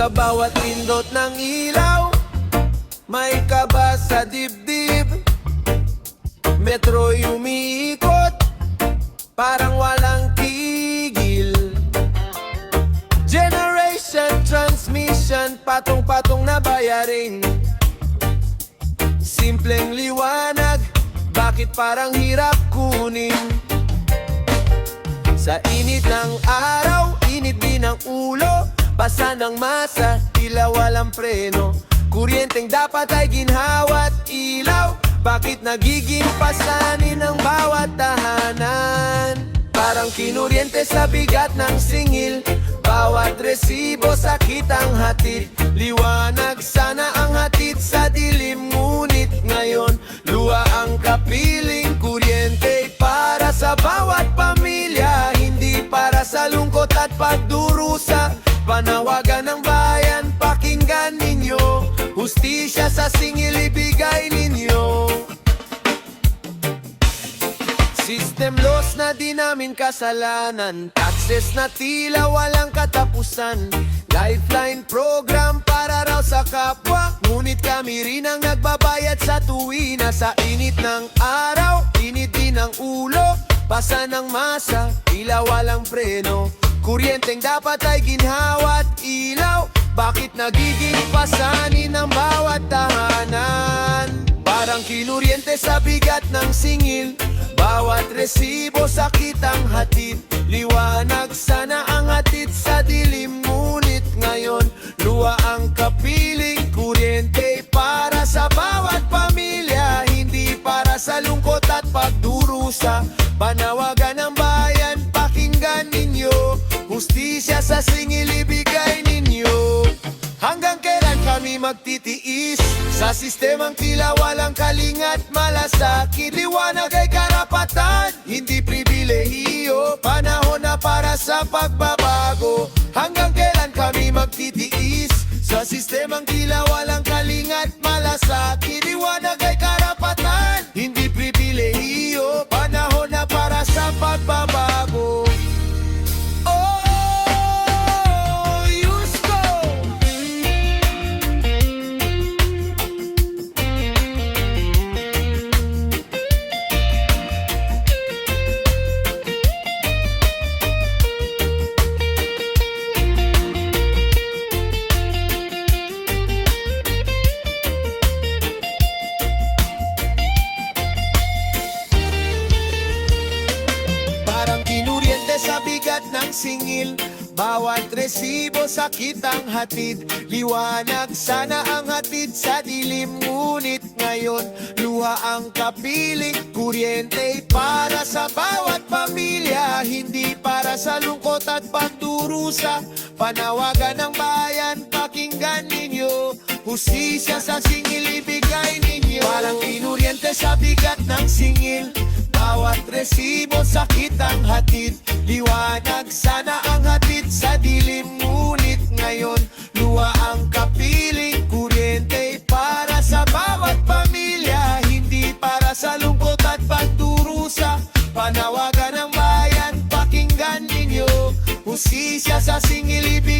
Sa bawat pindot ng ilaw, may kaba sa dibdib. Metro'y umiikot, parang walang tigil. Generation transmission, patong-patong na bayarin. Simpleng liwanag, bakit parang hirap kunin? Sa init ng araw, init din ang ulo. Pasa ng masa, tila walang preno. Kuryenteng dapat ay ginhawa't ilaw, bakit nagiging pasanin ang bawat tahanan? Parang kinuryente sa bigat ng singil, bawat resibo sakit ang hatid. Liwanag sana ang hatid sa dilim, ngunit ngayon luha ang kapiling. Kuryente para sa bawat pamilya, hindi para sa lungkot at pagdurusa. Panawagan ng bayan, pakinggan ninyo. Hustisya sa singil ibigay ninyo. System loss na di namin kasalanan, taxes na tila walang katapusan. Lifeline program para raw sa kapwa, ngunit kami rin ang nagbabayad sa tuwina. Sa init ng araw, init din ang ulo. Pasa ng masa, tila walang preno. Kuryenteng dapat ay ginhawa't ilaw, bakit nagiging pasanin ang bawat tahanan? Parang kinuryente sa bigat ng singil, bawat resibo sakit ang hatid. Liwanag sana ang hatid sa dilim, ngunit ngayon luha ang kapiling. Kuryente para sa bawat pamilya, hindi para sa lungkot at pagdurusa. Panawagan ng bayan, pakinggan ninyo. Hustisya sa singil ibigay ninyo. Hanggang kailan kami magtitiis sa sistemang tila walang kalingat malasakit? Liwanag ay karapatan, hindi pribilehiyo. Panahon na para sa pagbabago. Hanggang kailan kami magtitiis sa sistemang tila walang kalingat malasakit? Liwanag ay karapatan, hindi pribilehiyo. Panahon na para sa pagbabago. Sa bigat ng singil, bawat resibo sakit ang hatid. Liwanag sana ang hatid sa dilim, ngunit ngayon luha ang kapiling. Kuryente para sa bawat pamilya, hindi para sa lungkot at pagdurusa. Panawagan ng bayan, pakinggan ninyo. Hustisya sa singil ibigay ninyo. Parang kinuryente sa bigat ng singil, bawat resibo sakit ang hatid. Liwanag sana ang hatid sa dilim, ngunit ngayon luha ang kapiling. Kuryente para sa bawat pamilya, hindi para sa lungkot at pagdurusa. Panawagan ng bayan, pakinggan ninyo. Hustisya sa singil ibigay